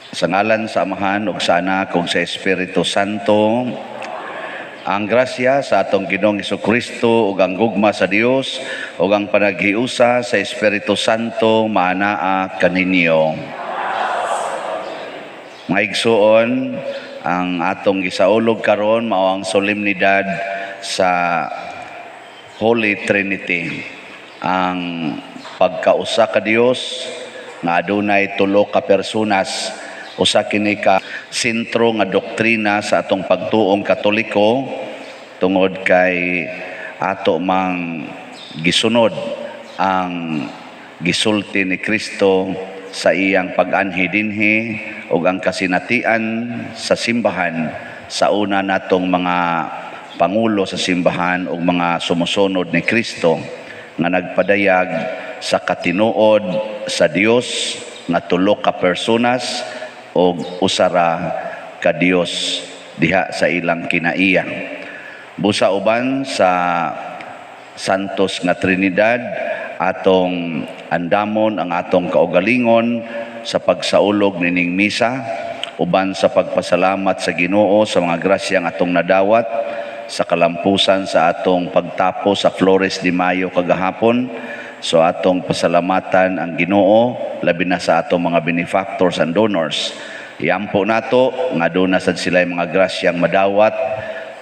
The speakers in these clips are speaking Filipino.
Sa ngalan sa Amahan ug sa Anak ug sa Espiritu Santo, ang grasya sa atong Ginoong Hesukristo ug ang gugma sa Dios ug ang panaghiusa sa Espiritu Santo maanaa kaninyo. Mga igsuon, ang atong gisaulog karon mao ang solemnidad sa Holy Trinity, ang pagkausa ka Dios nga adunay tulo ka personas. Usa kini ka sentro nga doktrina sa atong pagtuong Katoliko tungod kay ato mang gisunod ang gisulti ni Kristo sa iyang pag-anhi dinhi ug ang kasinatian sa simbahan sa una natong mga pangulo sa simbahan ug mga sumusunod ni Kristo nga nagpadayag sa katinuod sa Dios nga tulo ka personas ug usara ka Dios diha sa ilang kinaiya. Busa uban sa Santos nga Trinidad, atong andamon ang atong kaugalingon sa pagsaulog nining misa, uban sa pagpasalamat sa Ginoo sa mga grasyang atong nadawat sa kalampusan sa atong pagtapo sa Flores de Mayo kagahapon. So atong pasalamatan ang Ginoo labi na sa atong mga benefactors and donors. Iampo nato nga doon na sad sila mga grasyang madawat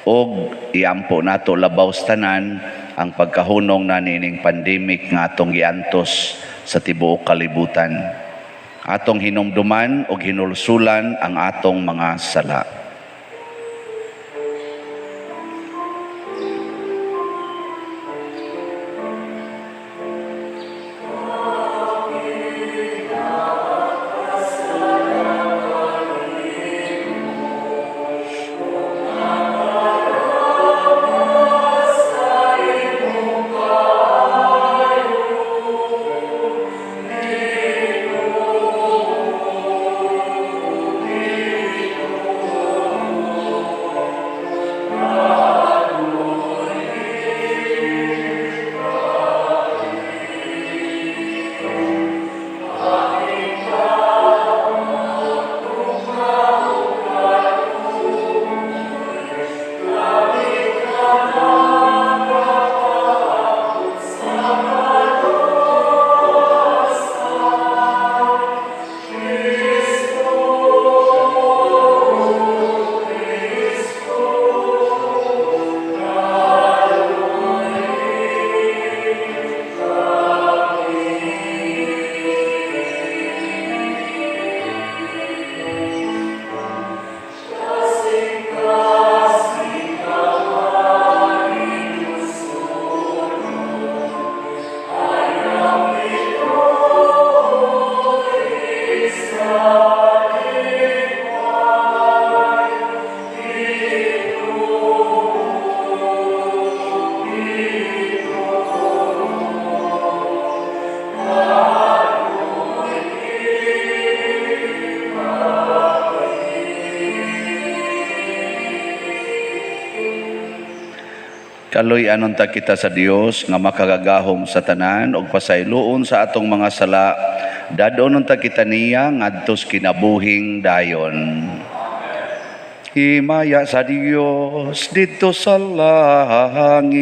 ug iampo nato labaw sa tanan ang pagkahunong na nining pandemic nga atong giantos sa tibuok kalibutan. Atong hinumduman ug hinulsulan ang atong mga sala. Kaloy anon ta kita sa Dios nga makagagahom sa tanan ug pasayloon sa atong mga sala. Dadonon ta kita niya ngadtos kinabuhing dayon. Himaya sa Dios dito sa langit.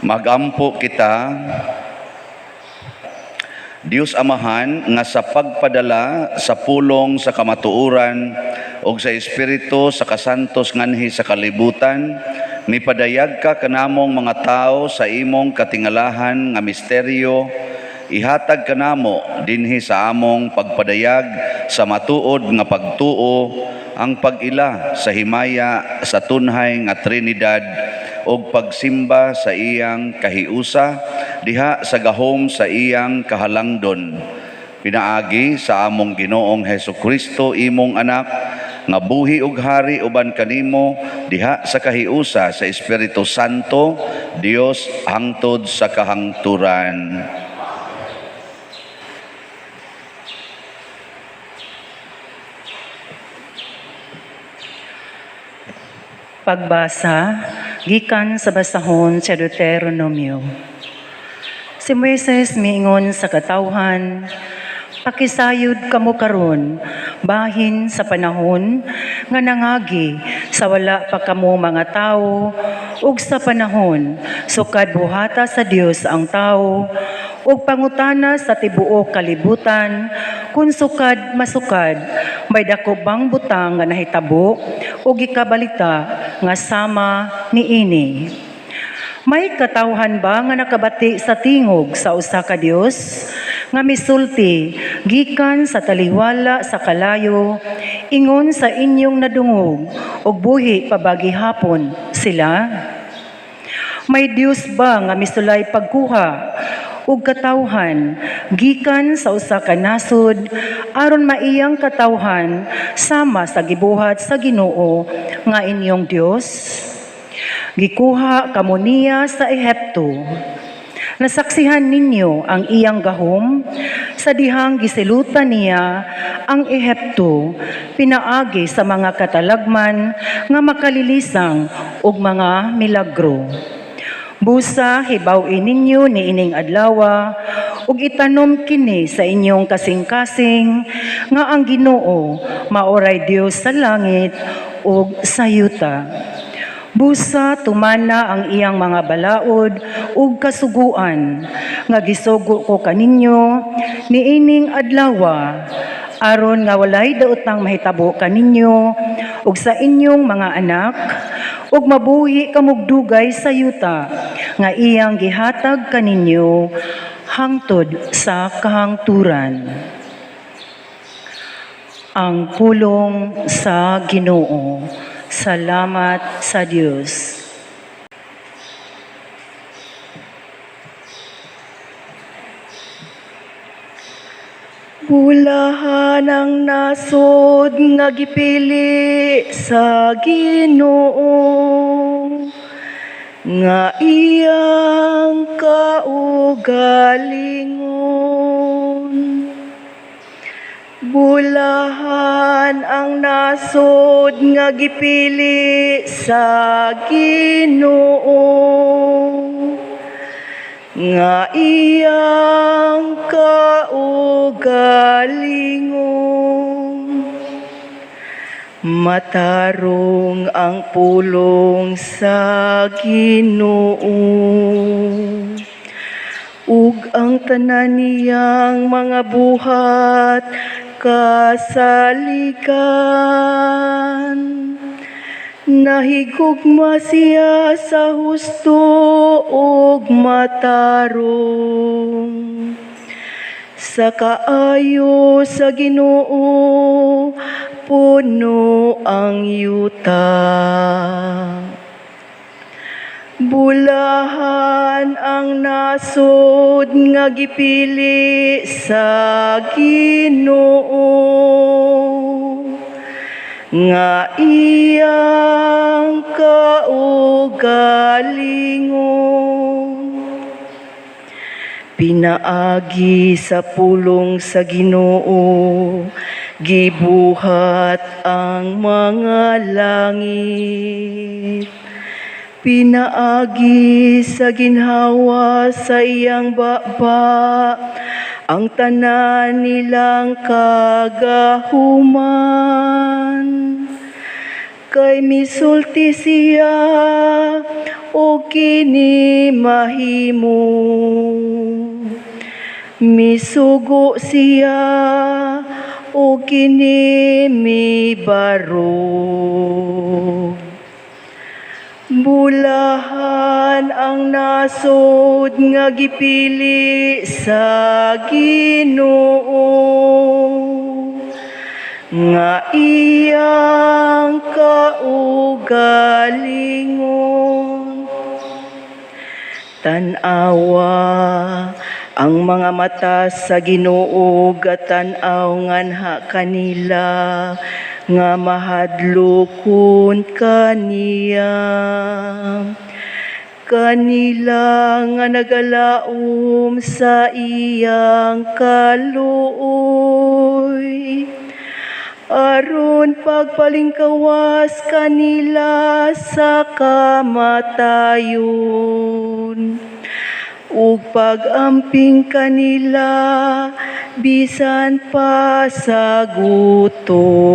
Magampo kita, Dios Amahan, nga sa pagpadala sa pulong sa kamatuoran o sa Espiritu sa kasantos nganhi sa kalibutan, mipadayag ka kanamong mga tao sa imong katingalahan nga misteryo, ihatag kanamo dinhi sa among pagpadayag sa matuod nga pagtuo, ang pag-ila sa himaya sa tunhay nga Trinidad o pagsimba sa iyang kahiusa diha sa gahom sa iyang kahalangdon. Pinaagi sa among Ginoong Hesukristo imong anak nga buhi ug hari uban kanimo diha sa kahiusa sa Espiritu Santo, Dios hangtod sa kahangturan. Pagbasa gikan sa basahon sa Deuteronomio. Si Moises miingon sa katawhan, pakisayod kamo karon bahin sa panahon nga nangagi sa wala pa kamo mga tao ug sa panahon sukad buhata sa Dios ang tao ug pangutana sa tibuok kalibutan kun sukad masukad may dako bang butang nga nahitabo ug gikabalita nga sama niini. May katawhan ba nga nakabati sa tingog sa usa ka Dios nga misulti gikan sa taliwala sa kalayo ingon sa inyong nadungog ug buhi pabagi hapon sila? May Dios ba nga misulay pagkuha ug katawhan gikan sa usa ka nasod aron maiyang katawhan sama sa gibuhat sa Ginoo nga inyong Dios? Gikuha kamo niya sa Ehipto. Nasaksihan ninyo ang iyang gahom sa dihang gisilutan niya ang Ehipto pinaagi sa mga katalagman nga makalilisang ug mga milagro. Busa hibaw-in ninyo niining adlawa ug itanom kini sa inyong kasing-kasing nga ang Ginoo maoray Dios sa langit ug sa yuta. Busa tumana ang iyang mga balaod ug kasuguan nga gisugo ko kaninyo niining adlawa aron nga walay daotang mahitabo kaninyo ug sa inyong mga anak ug mabuhi kamugdugay sa yuta nga iyang gihatag kaninyo hangtod sa kahangturan. Ang pulong sa Ginoo. Salamat sa Diyos. Bulahan ang nasod nga gipili sa Ginoo nga iyang kaugalingon. Bulahan ang nasod nga gipili sa Ginoo nga iyang kaugalingon. Matarong ang pulong sa Ginoo ug ang tanan niyang mga buhat kasaligan. Nahigugma siya sa husto ug matarong. Sa kaayo sa Ginoo puno ang yuta. Bulahan ang nasod nga gipili sa Ginoo nga iyang kaugalingon. Pinaagi sa pulong sa Ginoo gibuhat ang mga langit. Pinaagi sa ginhawa sa iyang baba ang tanan nilang kagahuman. kay misulti siya o kini mahimo. Misugo siya o kini mibaro. Bulahan ang nasod nga gipili sa Ginoo, nga iyang kaugalingon. Tanawa ang mga mata sa Ginoo, gatanaw nganha kanila, nga mahadlokon kaniya. Kanila nga nagalaom sa iyang kaluoy, aron pagpalingkawas kanila sa kamatayon, ug pag-amping kanila bisan pa sa gutom.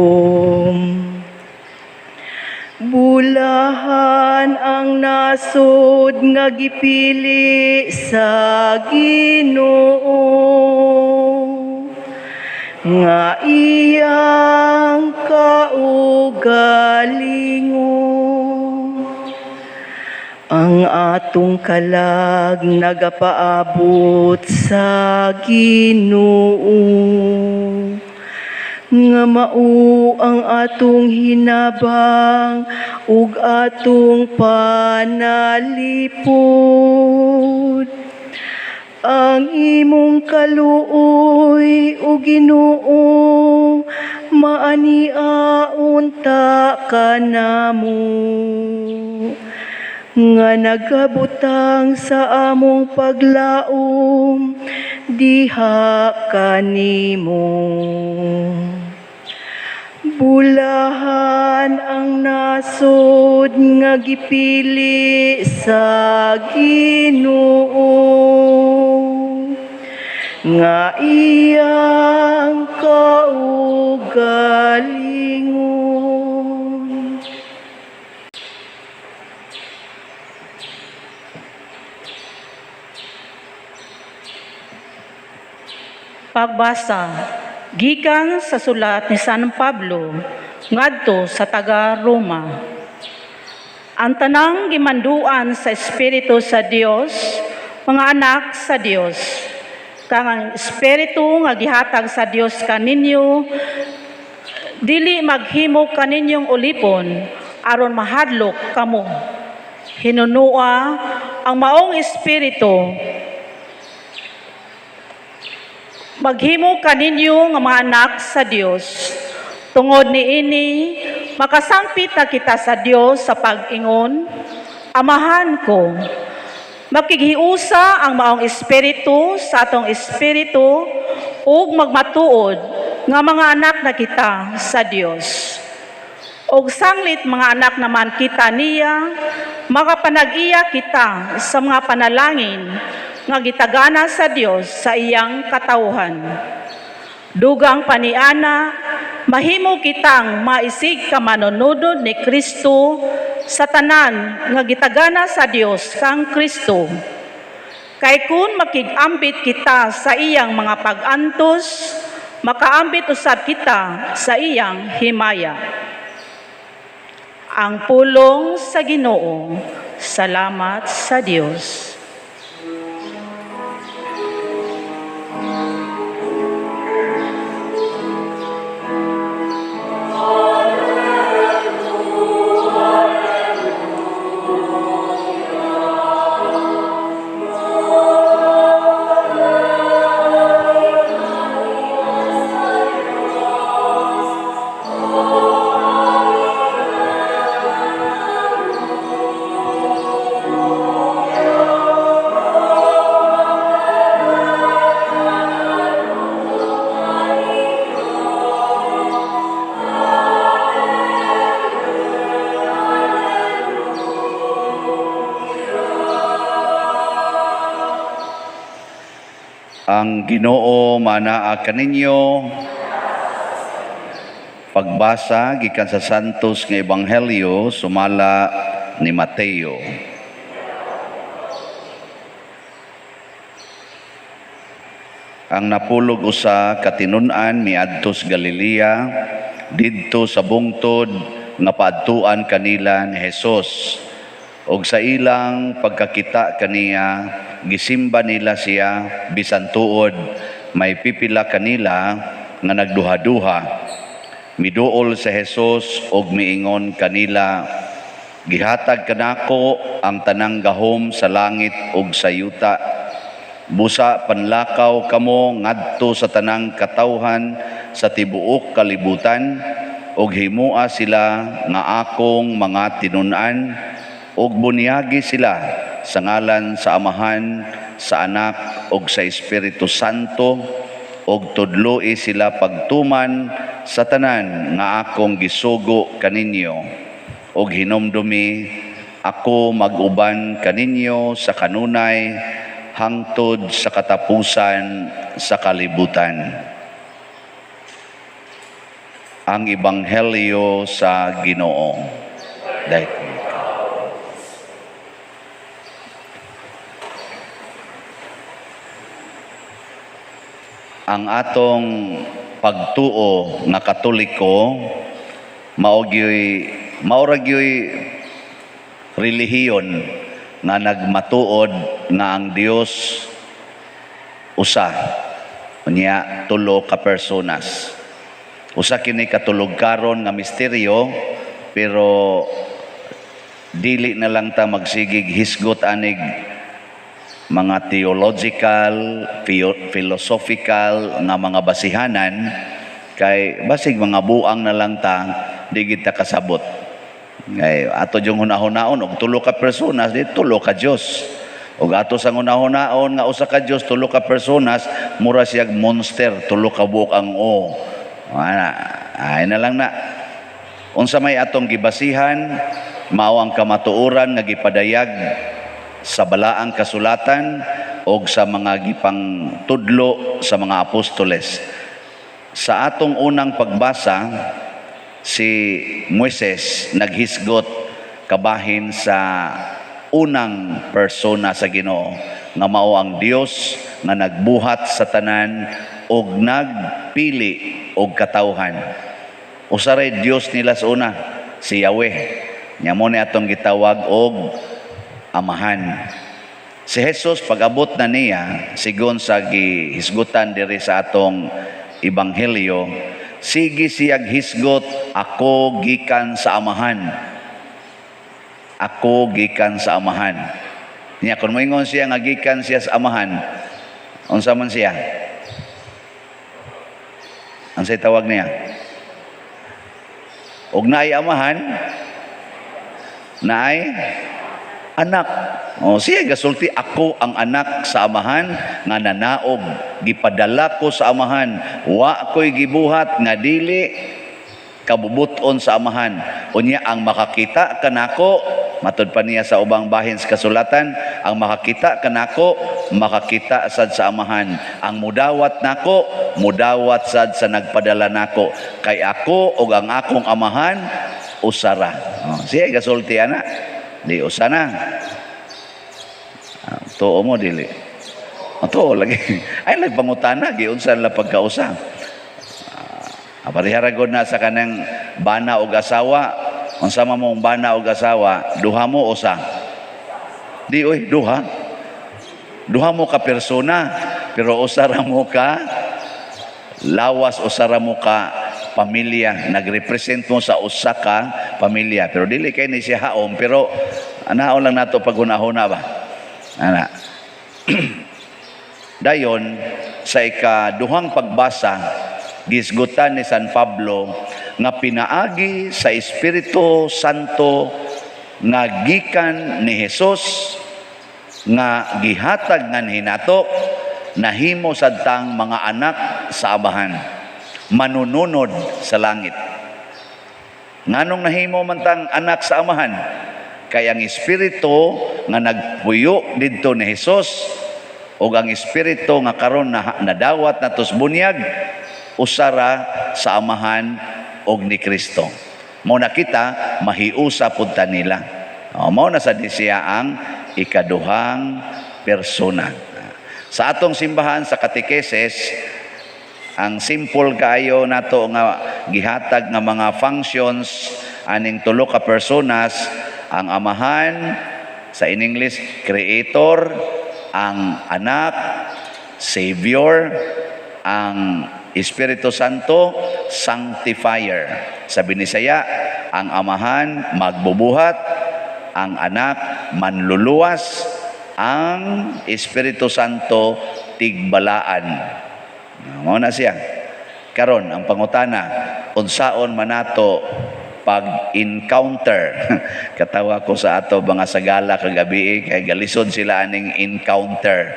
Bulahan ang nasod nga gipili sa Ginoo, nga iyang kaugalingon. Ang atong kalag nagapaabot sa Ginoo, nga mao ang atong hinabang ug atong panalipod. Ang imong kaluoy o Ginoo, maania unta kanamo, nga nagabutang sa among paglaom diha kanimo. Bulahan ang nasod nga gipili sa Ginoo, nga iyang kaugalingon. Pagbasa gikan sa sulat ni San Pablo ngadto sa taga-Roma. Ang tanang gimanduan sa Espiritu sa Dios, mga anak sa Dios. Kang ang Espiritu nga gihatag sa Dios kaninyo, dili maghimo kaninyong ulipon aron mahadlok kamo. Hinunua ang maong Espiritu maghimo kaninyo nga mga anak sa Dios. Tungod niini, makasangpit na kita sa Dios sa pag-ingon, Amahan ko. Makighiusa ang maong Espiritu sa atong Espiritu ug magmatuod nga mga anak na kita sa Dios. Og sanglit mga anak naman kita niya, makapanag-iya kita sa mga panalangin nga gitagana sa Dios sa iyang katawhan. Dugang paniana, mahimo kitang maisig ka manunudod ni Kristo sa tanan nga gitagana sa Dios kang Kristo. Kay kun makigambit kita sa iyang mga pag-antos, makaambit usab kita sa iyang himaya. Ang pulong sa Ginoo. Salamat sa Dios. Ang Ginoo manaa kaninyo. Pagbasa gikan sa Santos nga Ebanghelyo sumala ni Mateo. Ang napulog usa katinun-an miadto sa Galilea didto sa bungtod nga paadtuan kanila ni Hesus. Og sa ilang pagkakita kaniya gisimba nila siya bisan tuod may pipila kanila nga nagduha-duha. Miduol sa Hesus og miingon kanila, gihatag kanako ang tanang gahom sa langit ug sa yuta. Busa panlakaw kamo ngadto sa tanang katawhan sa tibuok kalibutan ug himua sila nga akong mga tinun-an ug bunyagi sila sa ngalan sa Amahan, sa Anak ug sa Espiritu Santo ug tudloi sila pagtuman sa tanan nga akong gisugo kaninyo ug hinumdumi ako mag-uban kaninyo sa kanunay hangtod sa katapusan sa kalibutan. Ang Ebanghelyo sa Ginoo. Dahil ang atong pagtuo nga Katoliko maura gyoy relihiyon nga nagmatuod nga ang Dios usa unya tulo ka personas. Usa kini katulog karon nga misteryo pero dili na lang ta magsigig hisgot anig mga theological, philosophical nga mga basihanan kay basig mga buang na lang ta di kita kasabot. Kay ato yung hunahon-naon og tulo ka personas di tulo ka Dios. Og ato sang hunahon-naon nga usa ka Dios tulo ka personas mura siyag monster tulo ka buok ang o. Ay na lang na. Unsa may atong gibasihan mao ang kamatuoran nga gipadayag sa balaang kasulatan o sa mga gipang tudlo sa mga apostoles. Sa atong unang pagbasa, si Moises naghisgot kabahin sa unang persona sa Ginoo nga mao ang Dios nga nagbuhat sa tanan og nagpili og katawhan. Usa ray Dios nila sa una, si Yahweh. Nya mo ni atong gitawag og Amahan. Si Jesus pag-abot na niya sigon sa gihisgutan diri sa atong Ebanghelyo, sige siyag hisgot, ako gikan sa Amahan. Ako gikan sa Amahan. Niya kun moingon siya nga gikan siya sa Amahan, unsa man siya? Unsay tawag niya? Og naay amahan, naay anak. O siya gasulti, ako ang anak sa Amahan nga nanaog, gipadala ko sa Amahan, wa ko'y gibuhat nga dili kabubuton sa Amahan. Unya ang makakita kanako, matud pa niya sa ubang bahin sa kasulatan, ang makakita kanako, makakita sad sa Amahan. Ang mudawat nako, mudawat sad sa nagpadala nako. Kay ako ug ang akong Amahan usara. O, siya gasulti ana. Di usana. Tuo mo dili. Tuo lagi. Ay nagpangutana giunsan la pagkausa. Aparihara na sa kanang bana og asawa. Unsa man mong bana og asawa, duha mo usa. Di oy, duha. Duha mo ka persona, pero usara mo ka lawas, usara mo ka pamilya. Nagrepresent mo sa usa ka pamilya. Pero dili kay ni siya haom, pero anaon lang nato paghunahuna ba? Ana. Dayon sa ikaduhang pagbasa, gisgutan ni San Pablo nga pinaagi sa Espiritu Santo nga gikan ni Jesus nga gihatag ngan hinato nahimo sadtang mga anak sa Amahan, manununod sa langit. Nganong nahimo man tang anak sa Amahan? Kay ang Espiritu nga nagpuyo didto ni Jesus o ang Espiritu nga karon na nadawat natos bunyag usara sa Amahan og ni Kristo. Mao na kita mahiusa pud ta nila. Mao na sa siya ang ikaduhang persona. Sa atong simbahan sa katekesis, ang simple kaayo nato nga gihatag nga mga functions aning tulo ka personas, ang amahan, sa in English, creator, ang anak, savior, ang Espiritu Santo, sanctifier. Sa Binisaya, ang amahan magbubuhat, ang anak manluluwas, ang Espiritu Santo tigbalaan. Mao na siya. Karon ang pangutana, unsaon manato pag-encounter? Katawa ko sa ato mga sagala kagabi kay galisod sila aning encounter.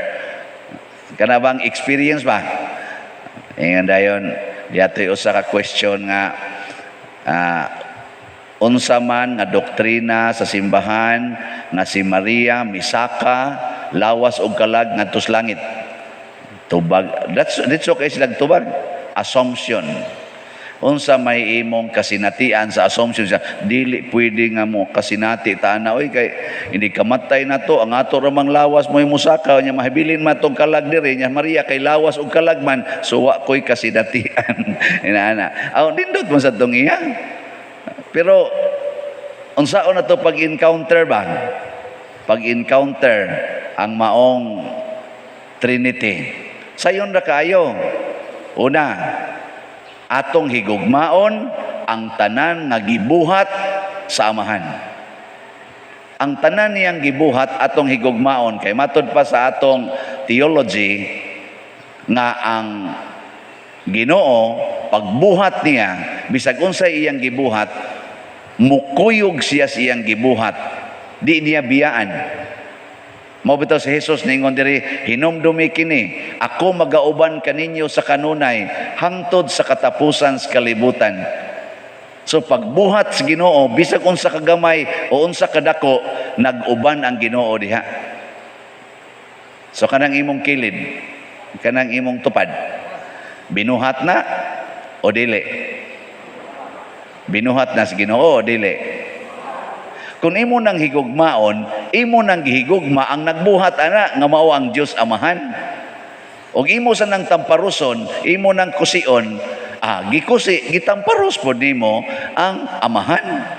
Kana bang experience ba? Ingon dayon diatoy usa ka question nga unsa man nga doktrina sa simbahan nga si Maria misaka lawas og kalag ngadto sa langit. Tubag. That's okay silang tubag. Assumption. Unsa may imong kasinatian sa assumption siya, dili pwede nga mo kasinati tana oy kay hindi kamatay na to ang ato ramang lawas mo musaka nya mahibilin matong kalag diri nya Maria kay lawas og kalag man so wa koy kasinatian. Inaana. Aw nindot mo sa tong iya. Pero unsaon na to pag-encounter ba? Pag-encounter ang maong Trinity. Sayon ra kayo. Una, atong higugmaon ang tanan nga gibuhat sa amahan. Ang tanan niyang gibuhat atong higugmaon kay matud pa sa atong theology nga ang Ginoo pagbuhat niya bisag unsay iyang gibuhat mukuyog siya siyang gibuhat, di niya biyaan. Mao bitaw si Jesus ningon diri, hinumdumi kini, ako magauban kaninyo sa kanunay hangtod sa katapusan sa kalibutan. So pagbuhat sa Ginoo bisag unsa kagamay o unsa kadako, nag-uban ang Ginoo diha. So kanang imong kilid, kanang imong tupad, binuhat na o dili? Binuhat na sa Ginoo o dili? Kung imo nang higugmaon, imo nang gihigugma ang nagbuhat ana nga mao ang Dios Amahan. Og imo sa nang tamparuson, imo nang kusion, gikusi, gitamparos pod nimo ang Amahan.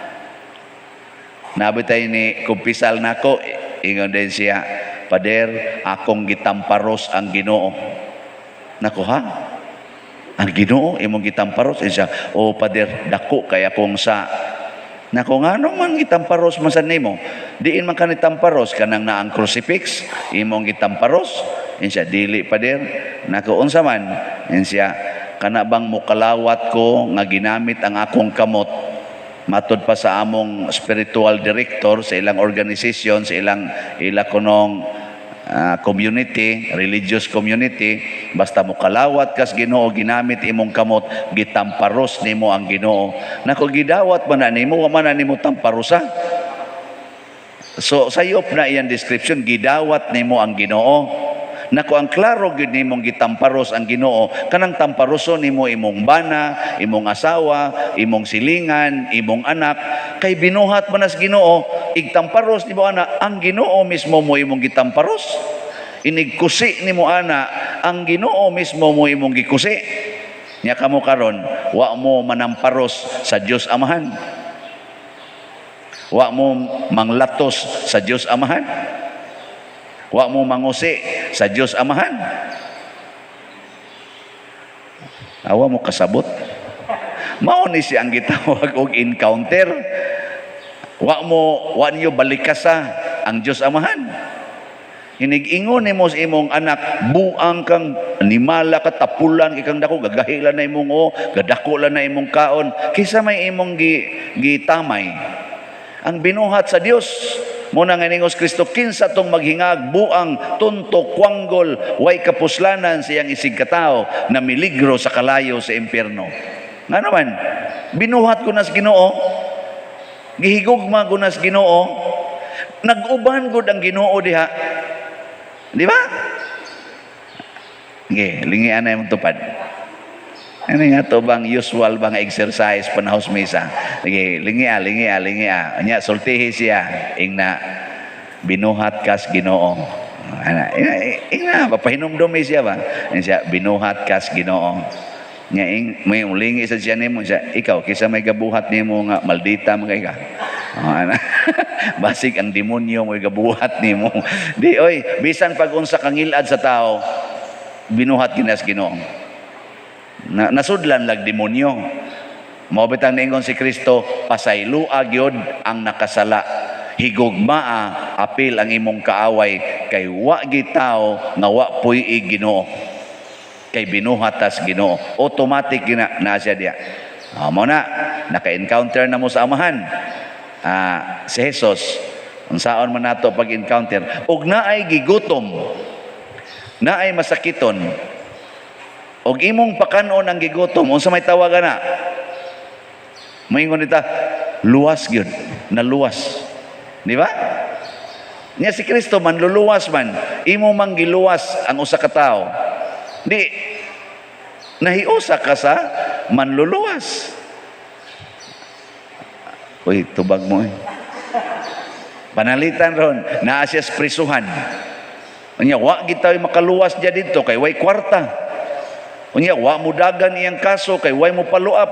Nabitay ni kumpisal nako, ingon din siya, Pader, akong gitamparos ang Ginoo. Nako ha? Ang Ginoo imong gitamparos? Siya, o Pader, dako kaya kung sa nako nga nung man gitamparos man sa nimo, diin man ka ni tamparos kanang naang crucifix, imong gitamparos, siya dili Pader. Nako unsa man, siya kana bang mukalawat ko nga ginamit ang akong kamot matud pa sa among spiritual director sa ilang organisasyon, sa ilang kunong community, religious community, basta mo kalawat kas Ginoo ginamit imong kamot, gitamparos nimo ang Ginoo. Nako gidawat man na nimo, wa man na nimo tamparusa. So sayop na iyang description, gidawat nimo ang Ginoo. Nako ang klaro gyud nimong gitamparos ang Ginoo, kanang tamparoson nimo imong bana, imong asawa, imong silingan, imong anak, kay binuhat man as Ginoo, igtamparos nimo ana ang Ginoo mismo mo imong gitamparos. Inigkusi nimo ana ang Ginoo mismo mo imong gikusi. Nya kamo karon wa mo manamparos sa Dios Amahan. Wa mo manglatos sa Dios Amahan. Wa mo mangusi sa Dios Amahan. Awa mo kasabot. Mao ni siya ang gitawag og encounter. Wa niyo balikasa ang Dios Amahan. Hinig-ingon nimo sa imong anak, buang kang animala ka, tapulan ikang dako, gagahilan na imong gadako lang na imong kaon, kaysa may imong gitamay. Ang binuhat sa Dios muna nga ningos Kristo, kinsa tong maghingag buang tuntok kwanggol way kapuslanan siyang isig katao na miligro sa kalayo sa impyerno. Nga naman, binuhat ko na sa Ginoo, gihigugma ko na sa Ginoo, nag-uban gud ang Ginoo diha. Di ba? Okay, lingian na yung tupad. Ano nga to bang usual bang exercise panahos misa? Sige, lingi. Anya, sultihi siya. Ingna, binuhat kas Ginoo. Ingna, papahinumdumi siya ba? Siya, binuhat kas Ginoo. Nya, may ulingi sa siya nimo siya, ikaw, kisa may gabuhat nimo nga, maldita mo ka. Basig ang demonyo mo gabuhat nimo. Di, oy, bisan pag-unsa kang ilad sa tao, binuhat ginas Ginoo. Nasudlan lag demonyo. Mao bitang niingon si Kristo, pasayloa gyud ang nakasala. Higugmaa apil ang imong kaaway kay wa gitaw nga wa puy Ginoo. Kay binuhatas Ginoo. Automatic na siya diya. Mao na naka-encounter na mo sa amahan. Si Jesus, unsaon man nato pag-encounter, ug naay gigutom, naay masakiton, og imong pakanon ang gigutom, unsa may tawagan na? Moingon nita, luwas gyud, naluwas. Di ba? Nya si Kristo man luluwas man, imo mang giluwas ang usa ka tawo. Di nahiusa ka sa manluluwas. Uy, tubag mo eh. Panalitan ron, naa siya sa prisuhan. Unya, wa gitaw makaluwas dya dito, kay way kwarta. Unya, wa mo dagan iyang kaso, kay way mo paluap.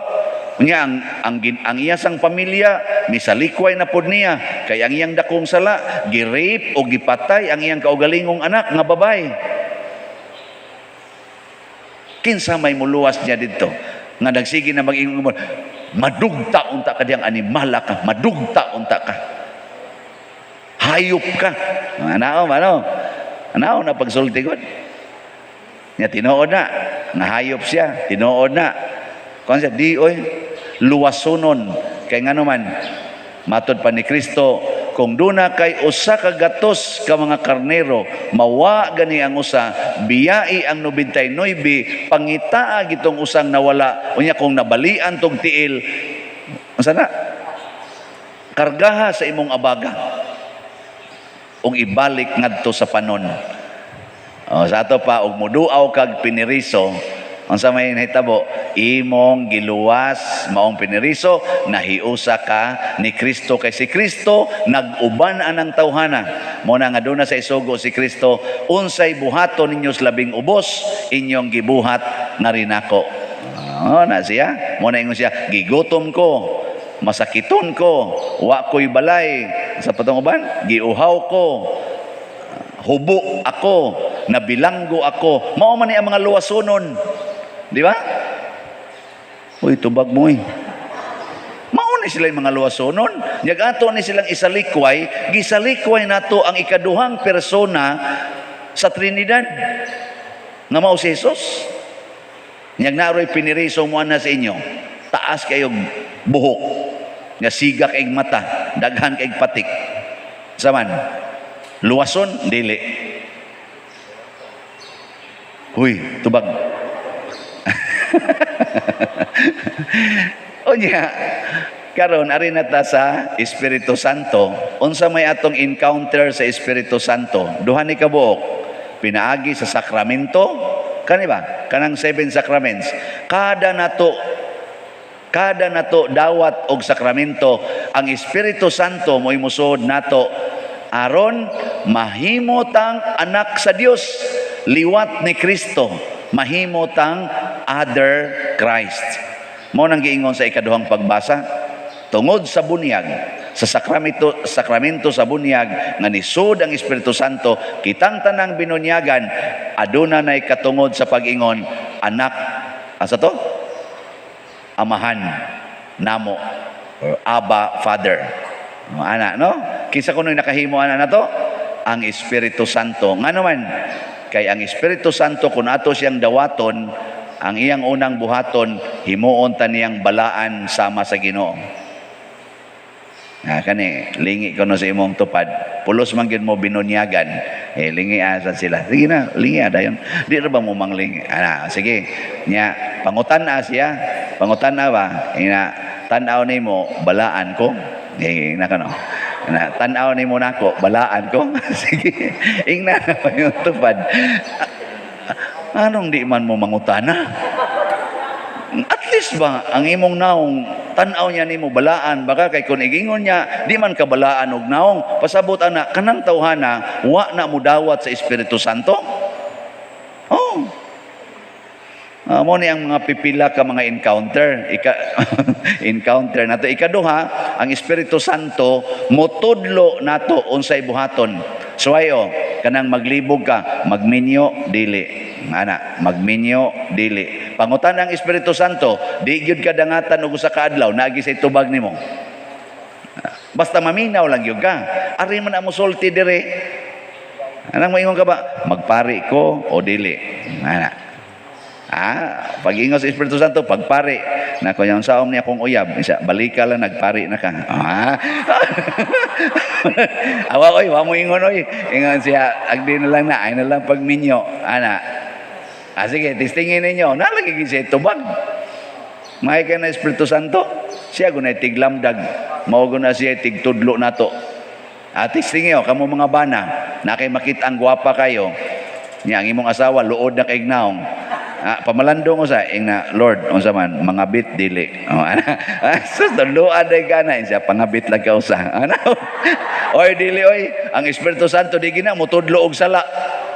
Unya, ang iyasang pamilya, misalikway na pod niya, kay ang iyang dakong sala, girape o gipatay ang iyang kaugalingong anak, nga babay. Kinsa may muluwas dya dito, nga nagsige na mag-ingon mo, madugta unta ka diyang animala ka, madugta unta ka, hayop ka. Ano na pagsulti ko niya, tinuod na nga hayop siya, tinuod na kung siya di oy luwasunon. Kay nga naman matod pa ni Kristo, kung duna kay usa ka gatos ka mga karnero, mawa gani ang usa, biyai ang 99, pangitaa gitong usang nawala. Unya kung nabalian tong tiil, unsa na? Kargaha sa imong abaga ug ibalik ngadto sa panon. Sa ato pa, ug muduaw kag piniriso, unsa may nahitabo, imong giluwas maong piniriso, nahiusa ka ni Kristo. Kay si Kristo nag-uban anang tawhana. Mo na nga duna sa isugo si Kristo, unsay buhaton ninyo sa labing ubos, inyong gibuhat na rin ako. Na siya, mo na ingon siya, gigutom ko, masakiton ko, wa ko'y balay, sa patong uban, giuhaw ko, hubo ako, nabilanggo ako. Mao man ni ang mga luwasunon. Di ba? Uy, tubag mo eh. Mauna sila yung mga luwasonon. Ato ni silang isalikway, gisalikway nato ang ikaduhang persona sa Trinidad. Nga mao si Jesus. Nyag naroy piniriso mo na sa inyo. Taas kayong buhok. Nga siga kayong mata. Daghan kayong patik. Saman, luwason, dili. Uy, tubag. Onya, karon ari na ta sa Espiritu Santo. Unsa may atong encounter sa Espiritu Santo? Duha ni kabuok, pinaagi sa sakramento, kani ba? Kanang 7 sacraments. Kada nato dawat og sakramento, ang Espiritu Santo mo'y musod nato aron mahimotang anak sa Dios, liwat ni Kristo, mahimotang other Christ. Mo nang giingon sa ikaduhang pagbasa, tungod sa bunyag, sa sakramento sa bunyag nga nisud ang Espiritu Santo, kitang tanang binunyagan aduna nay katungod sa pag-ingon anak, asa to? Amahan namo, or Abba Father. Ana, no? Kinsa kuno nakahimo ana na to? Ang Espiritu Santo. Nga naman, kay ang Espiritu Santo kung ato siyang dawaton, ang iyang unang buhaton, himuon ta niyang balaan sama sa Ginoo. Kani, lingi ko no sa imong tupad. Pulos man gyud mo binunyagan. Lingi asa sila. Sige na, lingi dayon. Di ra ba mo manglingi? Sige. Nya, pangutan-a siya. Pangutan-a ba? Tan-aw nimo balaan ko. Na kano. Tan-aw nimo nako balaan ko. Sige. Ingna pa yung tupad. Anong di man mo mangutana? At least ba ang imong naong tan-aw niya nimo balaan, baka kay kun igingon niya di man ka balaan og naong, pasabot ana kanang tawhana wa na mudawat sa Espiritu Santo. Oh. Mo ni ang mga pipila ka mga encounter encounter nato. Ikaduha, ang Espiritu Santo motudlo nato unsay buhaton. So ayo, kanang maglibog ka, magminyo dili. Ana, magminyo dili. Pangutan ang Espiritu Santo, di gyud ka dangatan og usa ka adlaw naagi sa tubag nimo. Basta maminaw lang gyud ka. Ari man amo sulti dire. Anang moingon ka ba? Magpari ko o dili. Ana. Pag-ingon sa Espiritu Santo, pagpari. Na kung yung saom niya kung uyab, isa, balika lang, nagpari na ka. Awa, oy, wa mo ingon, oy. Ingon siya, agdi na lang na, ay na lang pagminyo. Ana. Sige, testingin ninyo. Nalagiging siya tubag. May ka na Espiritu Santo. Siya gunay tiglamdag. Maugo na siya tigtudlo na to. Testingin nyo, kamo mga bana, na kay makita ang gwapa kayo. Niya, ang imong asawa, luod na kay gnaong. Pamalandong ko sa na Lord unsa man mga bit dili sus duluan day kana siya pangabit lang ka usa oy dili oy ang Espiritu Santo di gina mutudlo og sala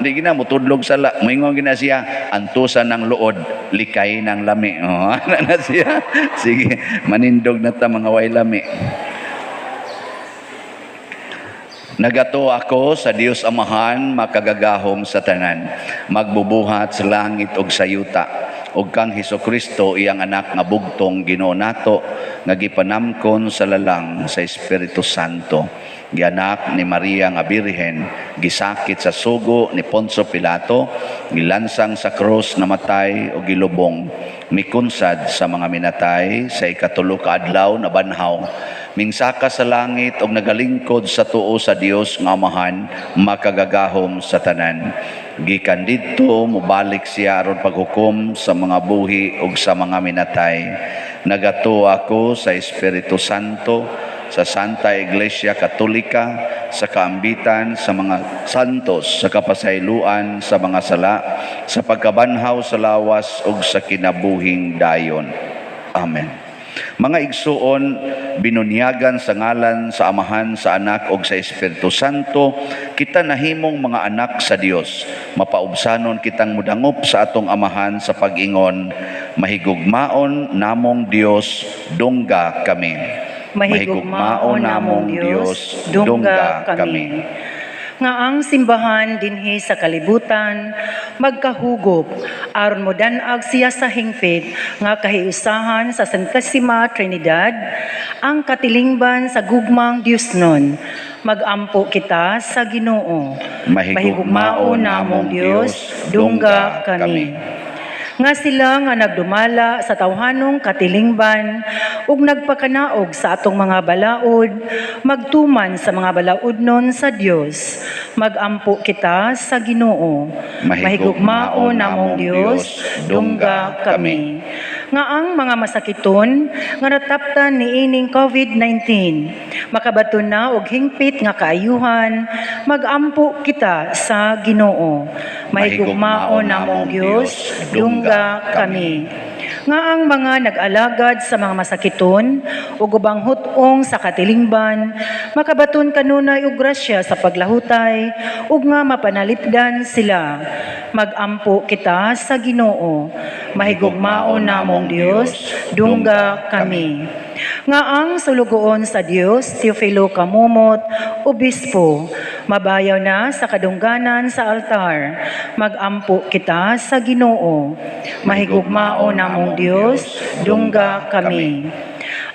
di gina mutudlo og sala moingon gina siya antusan ng luod likay ng lami ana na siya sige manindog na ta mga way lami. Nagato ako sa Dios Amahan, makagagahom sa tanan, magbubuhat sa langit ug sa yuta, ug kang Hesukristo iyang anak nga bugtong Ginoo nato, nga gipanamkon sa lalang sa Espiritu Santo. Gianak ni Maria nga Birhen, gisakit sa sugo ni Poncio Pilato, gilansang sa krus namatay o gilubong, mikunsad sa mga minatay sa ikatulo ka adlaw na banhaw, mingsaka sa langit og nagalingkod sa tuo sa Dios nga Amahan, makagagahom sa tanan. Gikan didto mobalik siya aron paghukom sa mga buhi ug sa mga minatay. Nagato ako sa Espiritu Santo, sa Santa Iglesia Katolika, sa kaambitan sa mga santos, sa kapasayloan sa mga sala, sa pagkabanhaw sa lawas ug sa kinabuhing dayon. Amen. Mga igsuon, binunyagan sa ngalan sa Amahan, sa Anak ug sa Espiritu Santo, kita nahimong mga anak sa Dios. Mapaubsanon kitang mudangop sa atong Amahan sa pag-ingon, mahigugmaon namong Dios, dungga kami. Mahigugmaon namong Dios, dungga kami. Nga ang simbahan dinhi sa kalibutan magkahugop aron modan-ag siya sa hingpit nga kahiusahan sa Santissima Trinidad ang katilingban sa gugmang Diosnon. Magampo kita sa Ginoo. Mahigugmaon namong Dios, dungga kami. Nga sila nga nagdumala sa tawhanong katilingban ug nagpakanaog sa atong mga balaod, magtuman sa mga balaodnon sa Dios. Magampo kita sa Ginoo. Mahigugmaon namong Dios, dungga kami. Nga ang mga masakiton nga nataptan ni ining COVID-19, makabaton na og hingpit nga kaayuhan, magampo kita sa Ginoo. Mahigugmaon namong Dios, dungga kami. Nga ang mga nag-alagad sa mga masakiton ug ubang hutong sa katilingban, makabaton kanunay og grasya sa paglahutay ug nga mapanalipdan sila. Magampo kita sa Ginoo. Mahigugmaon namong Dios, dungga kami. Nga ang sulugoon sa Dios, Teofilo Kamumot, Obispo, mabayaw na sa kadungganan sa altar. Magampo kita sa Ginoo. Mahigugmaon namong Dios, dungga kami.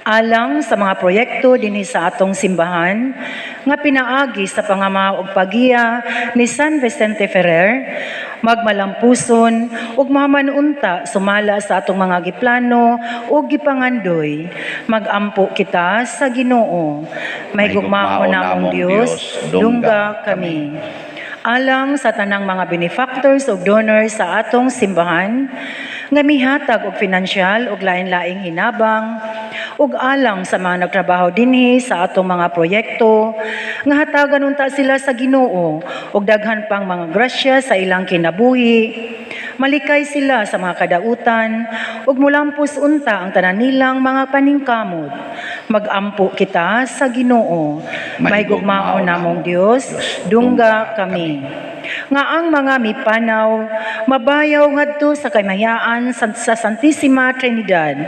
Alang sa mga proyekto dinhi sa atong simbahan nga pinaagi sa pangama ug pagiya ni San Vicente Ferrer, magmalampuson ug mamanunta sumala sa atong mga giplano ug gipangandoy. Magampo kita sa Ginoo. Mahigugmaon namong Dios, dungga kami. Alang sa tanang mga benefactors ug donors sa atong simbahan, nga mihatag og pinansyal ug lain-laing hinabang, ug alang sa mga nagtrabaho dinhi sa atong mga proyekto, nga hatagan unta sila sa Ginoo ug daghan pang mga grasya sa ilang kinabuhi. Malikay sila sa mga kadautan, ug mulampos unta ang tanan nilang mga paningkamot. Magampo kita sa Ginoo. Mahigugmaon namong Dios, dungga kami. Nga ang mga mipanaw, mabayaw ngadto sa kamayaan sa Santissima Trinidad.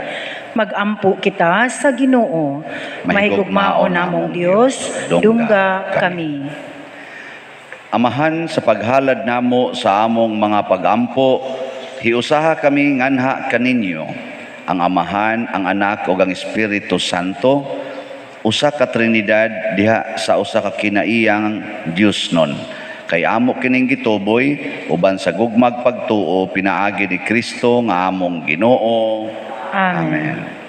Magampo kita sa Ginoo. Mahigugmaon namong Dios, dungga kami. Amahan, sa paghalad namo sa among mga pagampo, hiusaha kami nganha kaninyo, ang Amahan, ang Anak ug ang Espiritu Santo, usa ka Trinidad diha sa usa ka kinaiyang Dios nun. Kay amo kining gituboy uban sa gugmag pagtuo pinaagi ni Kristo nga among Ginoo. Amen.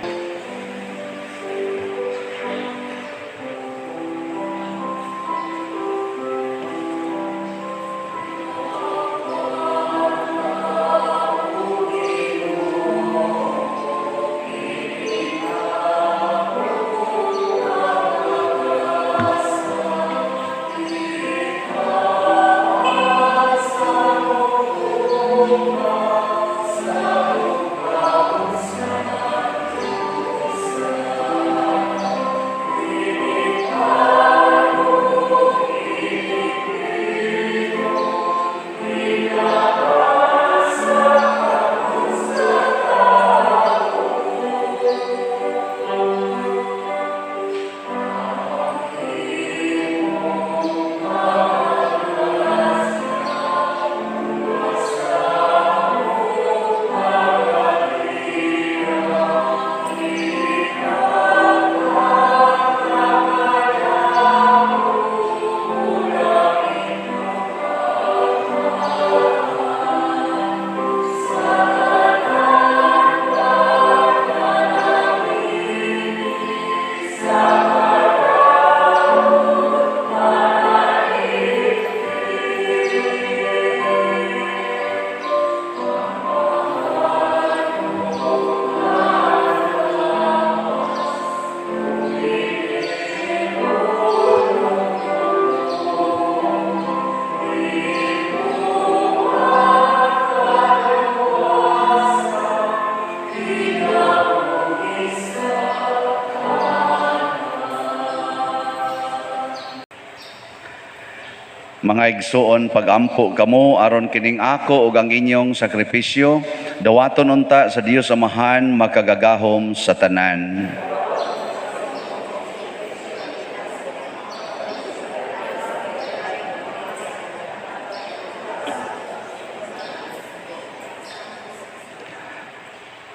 Mga igsuon, pagampo kamo aron kining ako ug ang inyong sakripisyo, dawaton unta sa Dios Amahan makagagahom sa tanan.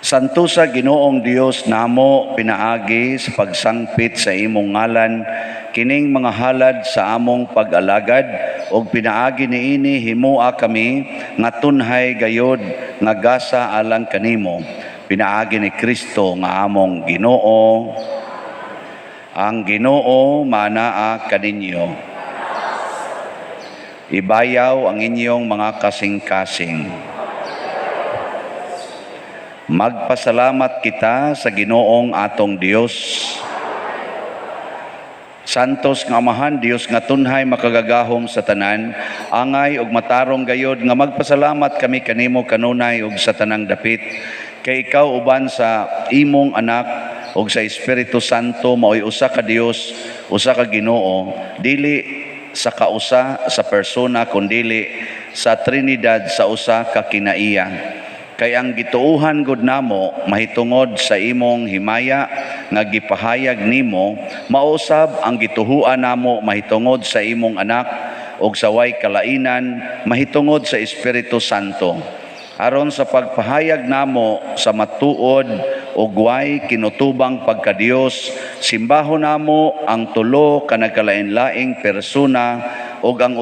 Santo sa Ginoong Dios namo pinaagi sa pagsangpit sa imong ngalan kining mga halad sa among pag-alagad ug pinaagi niini himua kami nga tunhay gayod nga gasa alang kanimo. Pinaagi ni Kristo nga among Ginoo. Ang Ginoo manaa kaninyo. Ibayaw ang inyong mga kasing-kasing. Magpasalamat kita sa Ginoong atong Dios. Santos nga Amahan, Dios nga tunhay makagagahom sa tanan, angay ug matarong gayod nga magpasalamat kami kanimo kanunay ug sa tanang dapit. Kay ikaw uban sa imong anak ug sa Espiritu Santo maoy usa ka Dios, usa ka Ginoo, dili sa kausa sa persona kundili sa Trinidad sa usa ka kinaiya. Kay ang gituuhan gud namo mahitungod sa imong himaya nga gipahayag nimo, mausab ang gituhuan namo mahitungod sa imong anak ug sa way kalainan mahitungod sa Espiritu Santo. Aron sa pagpahayag namo sa matuod ug way kinutubang pagka-Dios, simbahon namo ang tulo ka nagkalain-laing persona ug ang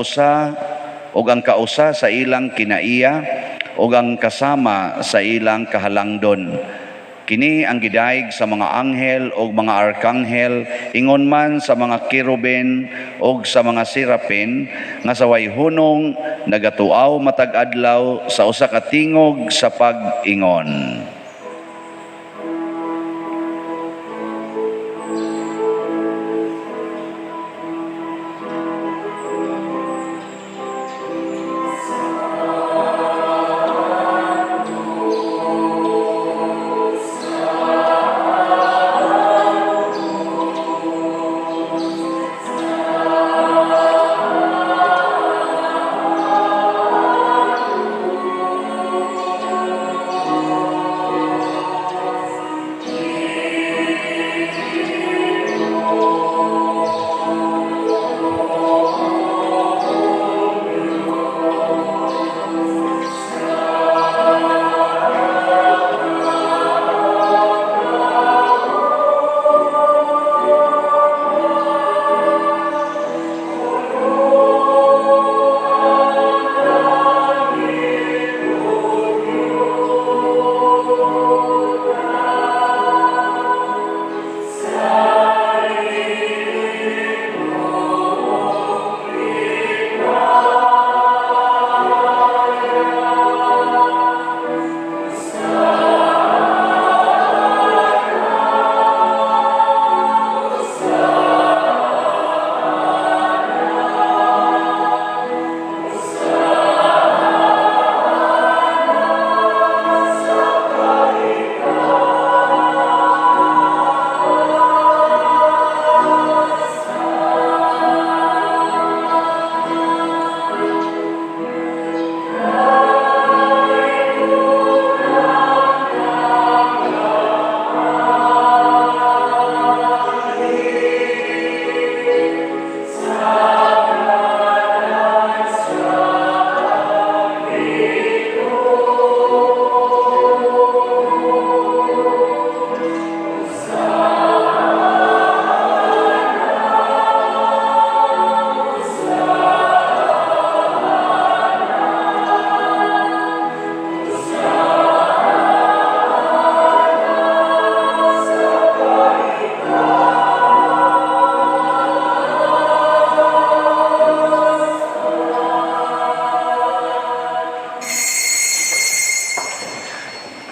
kausa sa ilang kinaiya ug ang kasama sa ilang kahalangdon. Kini ang gidaig sa mga anghel ug mga arkanghel, ingon man sa mga kirubin ug sa mga serapin, nga sa way hunong nagatuaw matag adlaw sa usa ka tingog sa pag-ingon.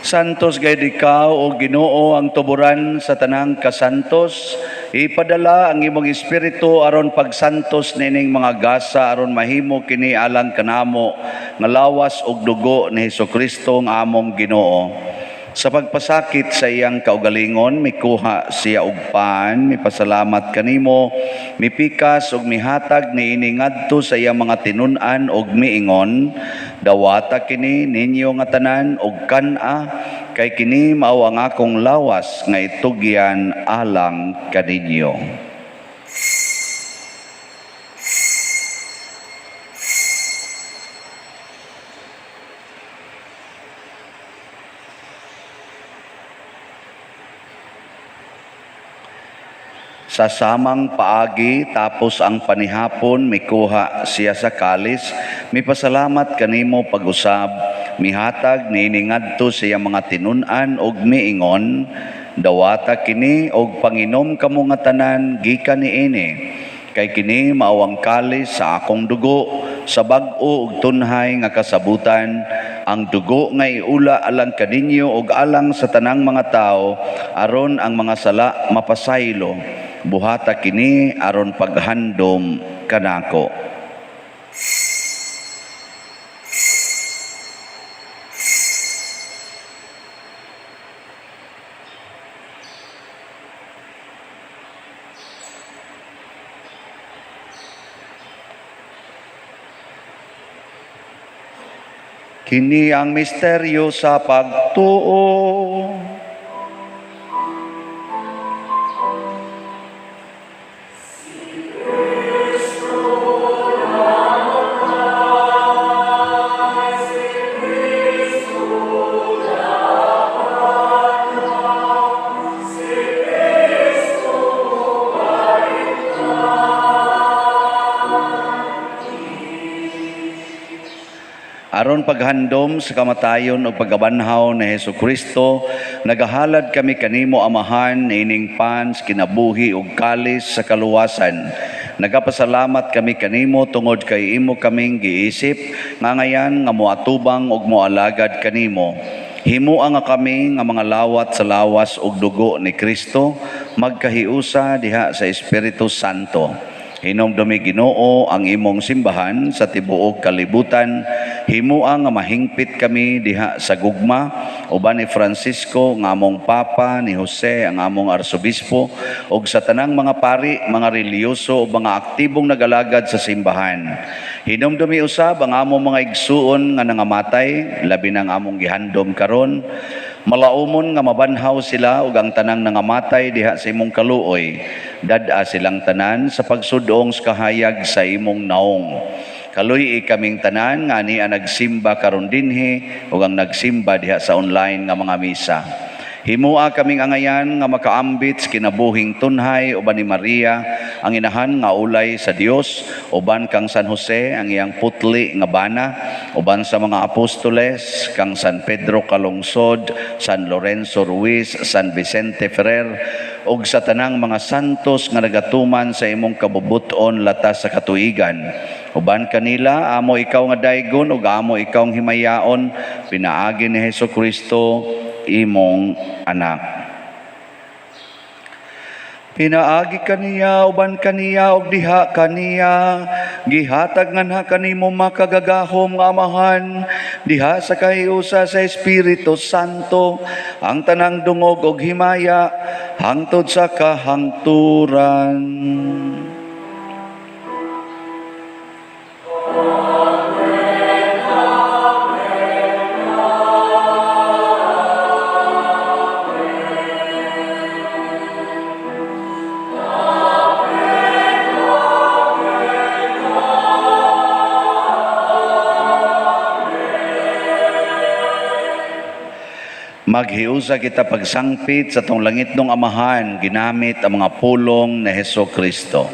Santos gayud ikaw o Ginoo ang tuburan sa tanang kasantos. Ipadala ang imong espiritu aron pagsantos nining mga gasa aron mahimo kini alang kanamo nga lawas ug dugo ni Hesukristo nga among Ginoo. Sa pagpasakit sa iyang kaugalingon, mikuha siya og paan, mipasalamat kanimo, mipikas ug mihatag niini ngadto sa iyang mga tinun-an ug miingon, dawata kini ninyo nga tanan og kan-a, kay kini mao ang akong lawas nga itugyan alang kaninyo. Sa samang paagi tapos ang panihapon mikuha siya sa kalis, mipasalamat kanimo pag-usab, mihatag niini ngadto siya mga tinun-an ug miingon, dawata kini og panginom kamo nga tanan gikan niini, kay kini mao ang kalis sa akong dugo, sa bag-o ug tunhay nga kasabutan, ang dugo nga iula alang kaninyo ug alang sa tanang mga tao aron ang mga sala mapasaylo. Buhata kini aron paghandom kanako. Kini ang misteryo sa pagtuo. Aron paghandom sa kamatayon o pagkabanhaw ni Hesukristo, nagahalad kami kanimo amahan nining pan kinabuhi ug kalis sa kaluwasan. Nagapasalamat kami kanimo tungod kay imo kaming giisip nga ngayan nga moatubang ug moalagad kanimo. Himua nga kami nga mga lawat sa lawas ug dugo ni Kristo, magkahiusa diha sa Espiritu Santo. Hinumdumi Ginoo ang imong simbahan sa tibuok kalibutan. Himua nga mahingpit kami diha sa gugma, uban ni Francisco nga among Papa, ni Jose ang among Arsobispo, ug sa tanang mga pari, mga reliyoso o mga aktibong nagalagad sa simbahan. Hinumdumi usab ang among mga igsuon nga nangamatay, labi ng among gihandom karon. Malaumon nga mabanhaw sila ug ang tanang nangamatay diha sa imong kaluoy. Dad-a silang tanan sa pagsudong sa kahayag sa imong naong. Kaluy kaming tanan nga niya nagsimba karon dinhi ug ang nagsimba diha sa online nga mga misa. Himua kaming angayan nga makaambit sa kinabuhing tunhay uban ni Maria ang inahan nga ulay sa Dios, uban kang San Jose ang iyang putli nga bana, uban sa mga apostoles kang San Pedro Calungsod, San Lorenzo Ruiz, San Vicente Ferrer, ug sa tanang mga santos nga nagatuman sa imong kabubuton latas sa katuigan. Uban kanila, amo ikaw nga daygon ug amo ikaw ang himayaon, pinaagi ni Hesukristo, imong anak. Pinaagi kaniya, uban kaniya, ug diha kaniya, gihatag nga kanimo makagagahom nga amahan, diha sa kahiusa sa Espiritu Santo, ang tanang dungog ug himaya, hangtod sa kahangturan. Maghiusa kita pagsangpit sa tong langit ng amahan, ginamit ang mga pulong na Hesukristo.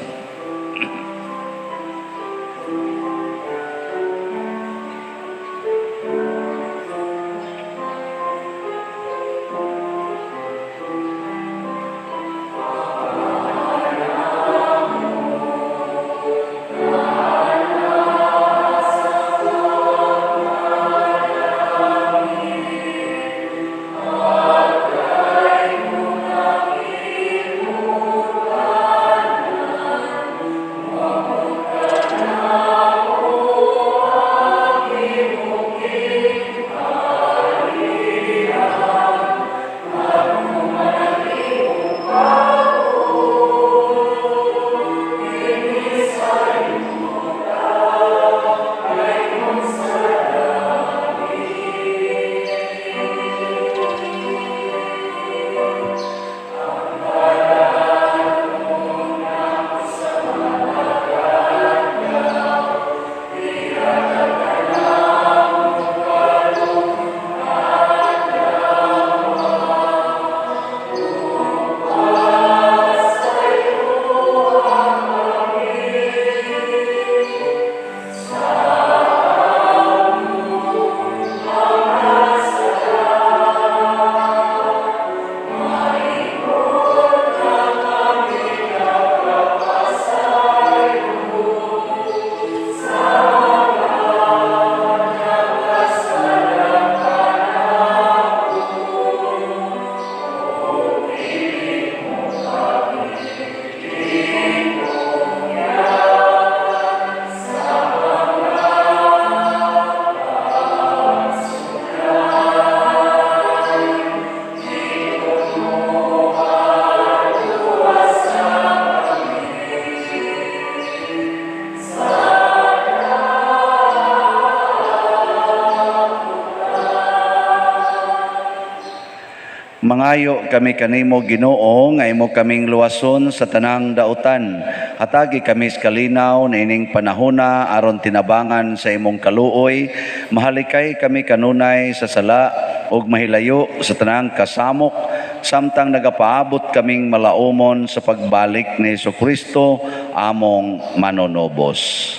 Mangayo kami kanimo Ginoo nga imo kaming luwason sa tanang dautan. Hatagi kami sa kalinaw na ining panahona aron tinabangan sa imong kaluoy. Mahalikay kami kanunay sa sala ug mahilayo sa tanang kasamok samtang nagapaabot kaming malaumon sa pagbalik ni Jesucristo among manonobos.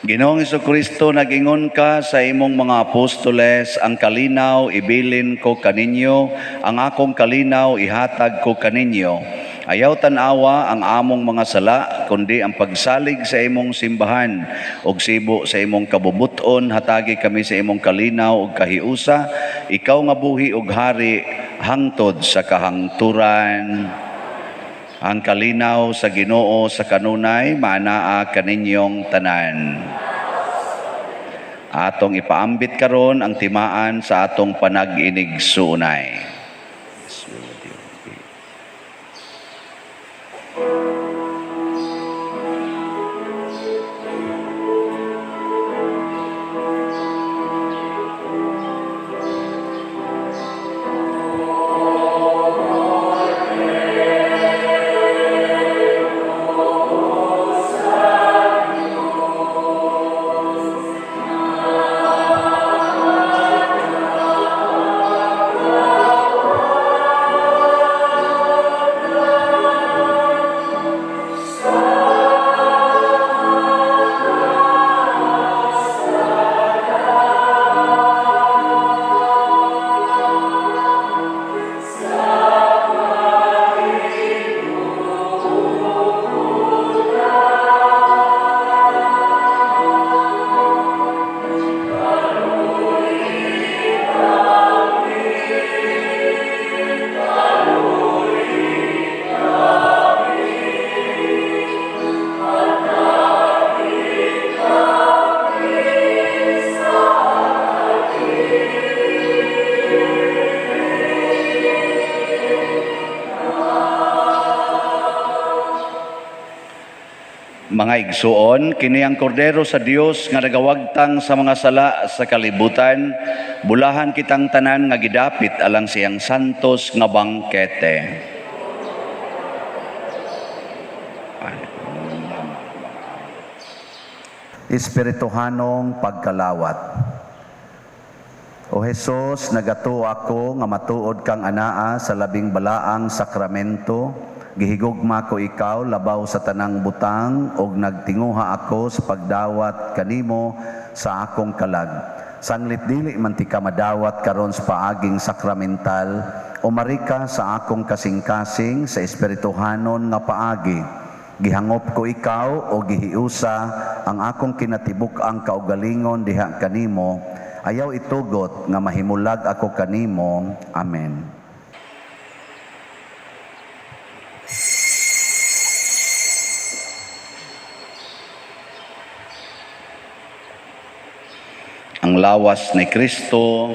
Ginoong Jesucristo, nagingon ka sa imong mga apostoles, ang kalinaw ibilin ko kaninyo, ang akong kalinaw ihatag ko kaninyo. Ayaw tanawa ang among mga sala, kundi ang pagsalig sa imong simbahan, ug sibo sa imong kabubuton, hatagi kami sa imong kalinaw ug kahiusa, ikaw nga buhi ug hari, hangtod sa kahangturan. Ang kalinaw sa Ginoo sa kanunay, manaa kaninyong tanan. Atong ipaambit karon ang timaan sa atong panag-inig suunay. Mga igsuon, kini ang kordero sa Dios nga nagawagtang sa mga sala sa kalibutan, bulahan kitang tanan nga gidapit alang siyang santos nga bangkete. Espirituhanong pagkalawat. O Jesus, nagato ako nga matuod kang anaa sa labing balaang sakramento. Gihigugma ko ikaw labaw sa tanang butang ug nagtinguha ako sa pagdawat kanimo sa akong kalag. Sanglit dili man ti ka madawat karon sa paaging sakramental, umari ka sa akong kasing-kasing sa espirituhanon nga paagi. Gihangop ko ikaw o gihiusa ang akong kinatibuk-ang kaugalingon diha kanimo. Ayaw itugot nga mahimulag ako kanimo. Amen. Ang lawas ni Kristo,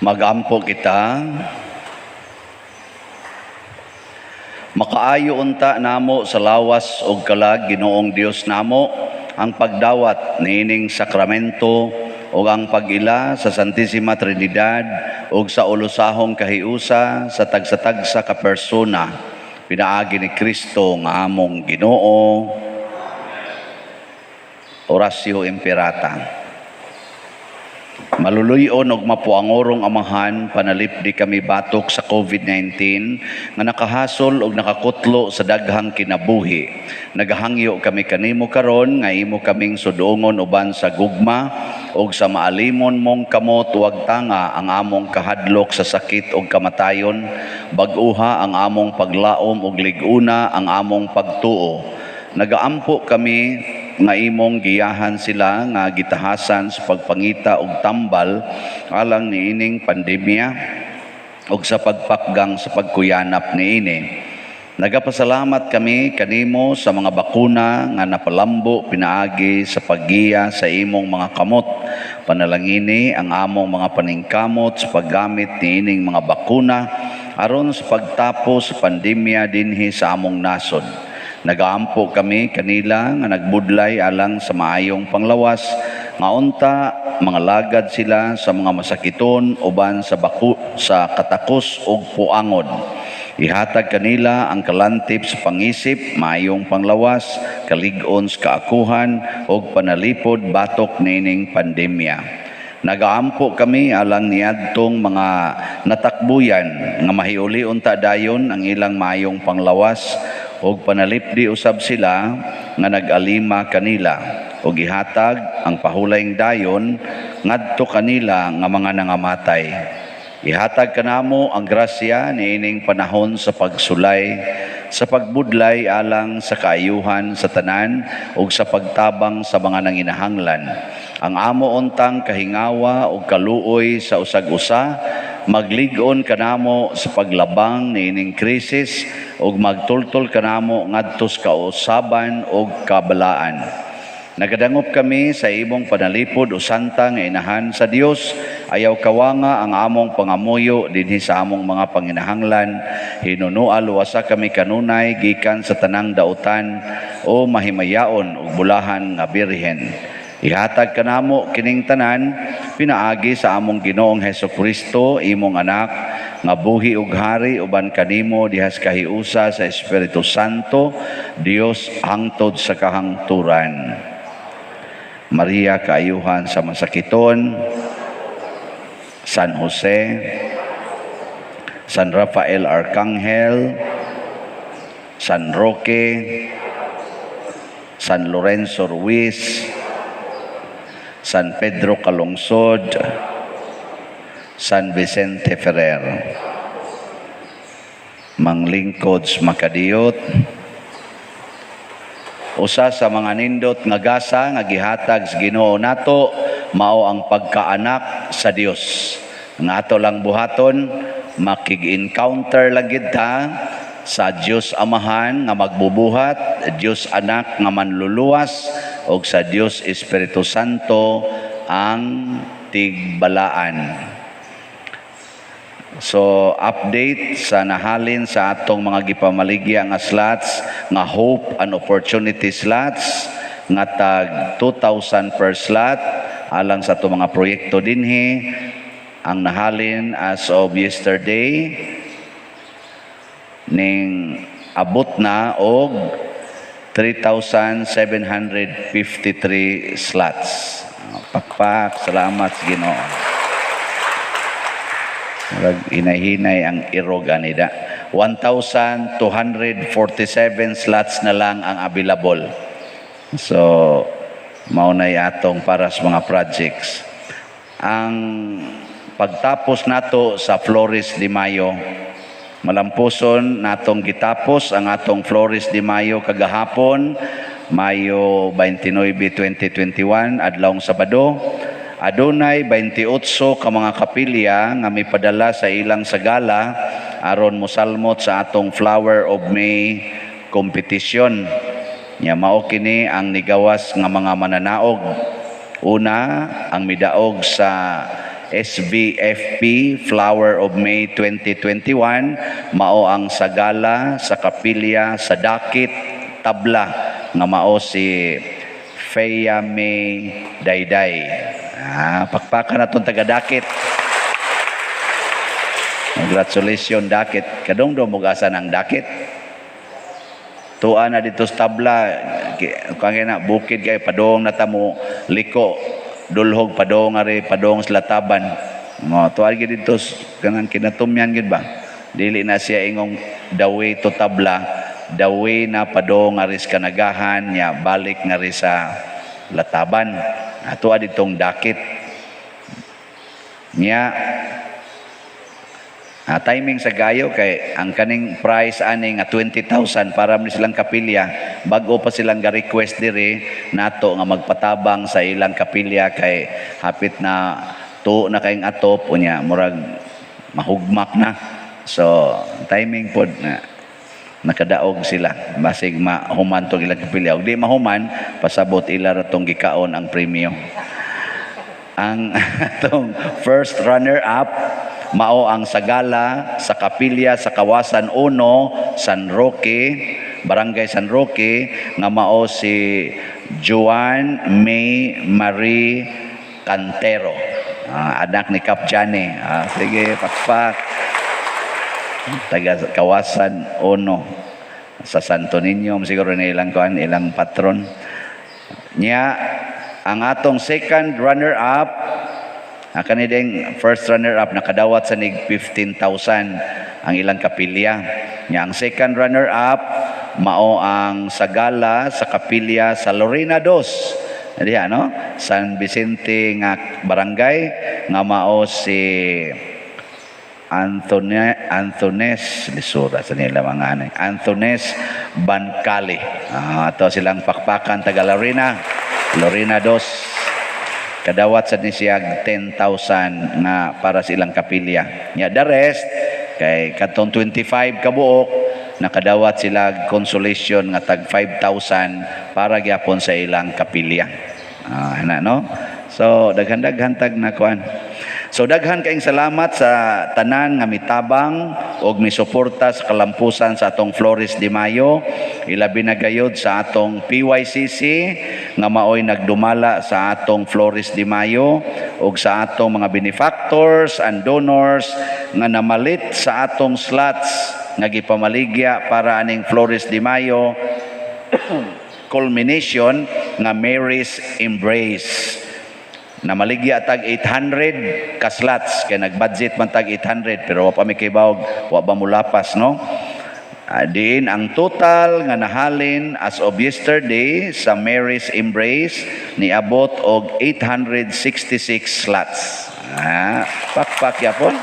Magampo kita. Makaayo unta namo sa lawas og kalag Ginoong Dios namo ang pagdawat niining sakramento ug ang pag-ila sa Santissima Trinidad ug sa ulusahong kahiusa sa tagsa-tagsa ka persona pinaagi ni Kristo nga among Ginoo. Oratio Imperata. Maluluyon og mapuangorong amahan, panalipdi kami batok sa COVID-19 nga nakahasol og nakakutlo sa daghang kinabuhi. Nagahangyo kami kanimo karon nga imo kaming sudongon uban sa gugma og sa maalimon mong kamot wag tanga ang among kahadlok sa sakit ug kamatayon, bag-uha ang among paglaom ug liguna ang among pagtuo. Nagaampo kami nga imong giyahan sila nga gitahasan sa pagpangita og tambal alang niining pandemya ug sa pagpakgang sa pagkuyanap niini. Nagapasalamat kami kanimo sa mga bakuna nga napalambo pinaagi sa paggiya sa imong mga kamot. Panalangini ang among mga paningkamot sa paggamit niining mga bakuna aron sa pagtapos sa pandemya dinhi sa among nasod. Nagaampo kami kanila nga nagbudlay alang sa maayong panglawas nga unta mga lagad sila sa mga masakiton uban sa sa katakos ug puangon. Ihatag kanila ang kalantip sa pangisip, maayong panglawas, kalig-on sa kaakuhan ug panalipod batok nining pandemya. Nagaampo kami alang niadtong mga natakbuyan nga mahiuli unta dayon ang ilang maayong panglawas ug panalipdi usab sila nga nag-alima kanila ug ihatag ang pahulayng dayon ngadto kanila nga mga nangamatay. Ihatag kanamo ang grasya niining panahon sa pagsulay, sa pagbudlay alang sa kaayuhan sa tanan ug sa pagtabang sa mga nanginahanglan. Ang amo untang kahingawa ug kaluoy sa usag-usa maglig-on kanamo sa paglabang niining krisis ug magtultol kanamo ngadto sa kausaban ug kabalaan. Nagadangop kami sa imong panalipod o santa nga inahan sa Dios, ayaw kawanga ang among pangamuyo dinhi sa among mga panginahanglan. Hinunual wasa kami kanunay gikan sa tanang dautan o mahimayaon ug bulahan nga birhen. Ihatag kanamo kining tanan pinaagi sa among Ginoong Hesukristo, imong anak nga buhi ug hari uban kanimo dihas kahiusa sa Espiritu Santo, Dios hangtod sa kahangturan. Maria kaayuhan sa masakiton, San Jose, San Rafael Arcangel, San Roque, San Lorenzo Ruiz, San Pedro Calungsod, San Vicente Ferrer, Manglingkods Makadiyot, usa sa mga nindot nga gasa nga gihatag sa Ginoo nato mao ang pagkaanak sa Dios. Nga ato lang buhaton makig-encounter lang gid ta sa Dios Amahan nga magbubuhat, Dios Anak nga manluluwas ug sa Dios Espiritu Santo ang tigbalaan. So, update sa nahalin sa atong mga gipamaligya nga slots, nga Hope and Opportunity slots, nga tag 2,000 per slot, alang sa itong mga proyekto dinhi. Ang nahalin as of yesterday, ning abot na og 3,753 slots. Pakpak, salamat sa Ginoo. Hinay-hinay ang irog anida. 1,247 slots na lang ang available. So, maunay atong para sa mga projects. Ang pagtapos nato sa Flores de Mayo, malampuson natong gitapos ang atong Flores de Mayo kagahapon, Mayo 29, 2021, adlawng Sabado. Adunay 28 ka mga kapilya nga mipadala sa ilang sagala aron mosalmot sa atong Flower of May competition. Nya mao kini ang nigawas nga mga mananaog. Una, ang midaog sa SBFP Flower of May 2021 mao ang sagala sa kapilya sa dakit tabla nga mao si Feya May Dayday. Pakpakan naton taga dakit. Congratulations dakit. Kadong-dong mugasan ang dakit. Tuwa na dito sa tabla, kaya na bukid kay padong na tamo liko, dulhog padong ari padong sa lataban. Mo tuwa gid dito kanang kinatumyan gid ba? Dili na siya ingong dawe to tabla, dawe na padong ari sa kanagahan nya balik nga ri sa lataban. Tuwa ditong dakit. Nya timing sa gayo kay ang kaning price ani nga 20,000 para man silang kapilya bago pa silang ga-request diri nato nga magpatabang sa ilang kapilya kay hapit na tuo na kayong atop unya murag mahugmak na. So timing pod na nakadaog sila basig mahuman tong ilang kapilya ug di mahuman pasabot ila ra tong gikaon ang premium. Ang atong first runner up mao ang sagala sa kapilya sa Kawasan 1, San Roque, Barangay San Roque nga mao si Juan May Marie Cantero, anak ni Kap Jane. Sige, pakpak. Taga Kawasan 1 sa Santo Niño, siguro na ilang kuan, ilang patron. Nya ang atong second runner up kanideng first runner-up nakadawat sa nig 15,000 ang ilang kapilya. Nya ang second runner-up mao ang sagala sa kapilya sa Lorena 2. Diha no? San Vicente nga barangay nga mao si Antones lisura sa nila mga anay. Antones Bancali. Ato silang pakpakan taga Lorena 2. Kadawat sa ni siya 10,000 nga para sa ilang kapilya. Nya the rest kay katong 25 kabuok nakadawat sila consolation nga tag 5,000 para gyapon sa ilang kapilya. No? So daghan-daghan tag na kuan. So daghan kaayong salamat sa tanan nga mitabang og misuporta sa kalampusan sa atong Flores de Mayo, ilabi na gayud sa atong PYCC nga maoy nagdumala sa atong Flores de Mayo ug sa atong mga benefactors and donors nga namalit sa atong slots nga gipamaligya para aning Flores de Mayo culmination nga Mary's Embrace. Namaligya tag 800 ka slots kay nagbudget man tag 800 pero wa pa mi kibawg wa ba mulapas no. Diin ang total nga nahalin as of yesterday sa Mary's Embrace niabot og 866 slots. Pakpak yapon.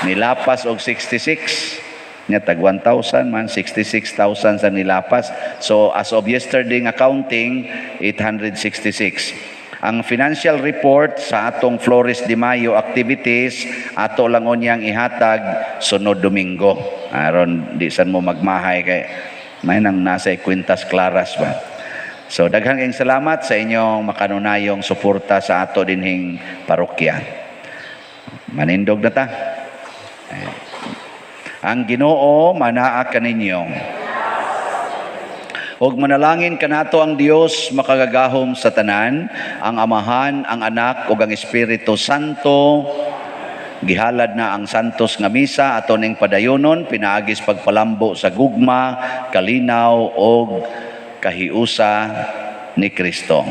Nilapas og 66 nya tag 1,000 man 66,000 sa nilapas. So as of yesterday nga counting 866. Ang financial report sa atong Flores de Mayo activities ato lang onyang ihatag sunod Domingo. Aron di san mo magmahay kay may nang nasa kwintas claras ba. So daghang kayong salamat sa inyong makanunayong suporta sa ato dinhing parokya. Manindog na ta. Ang Ginoo manaa kaninyo. Og manalangin kanato ang Dios makagagahom sa tanan, ang Amahan, ang Anak ug ang Espiritu Santo. Gihalad na ang santos nga misa ato ning padayonon pinaagis pagpalambo sa gugma, kalinaw ug kahiusa ni Kristo.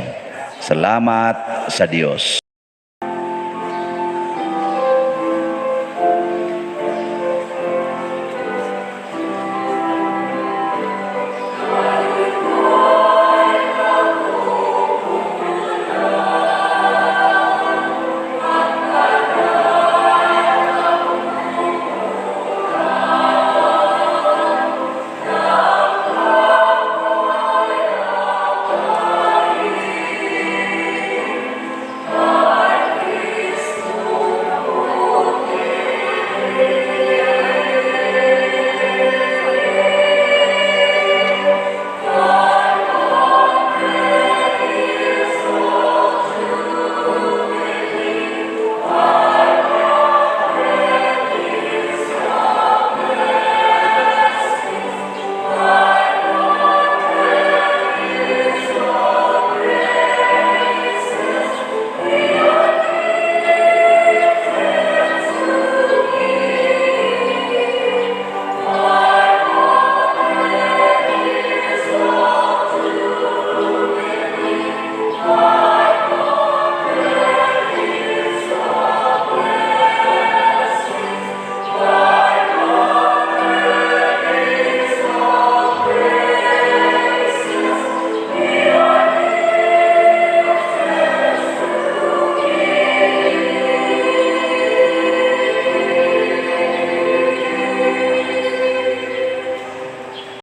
Salamat sa Dios.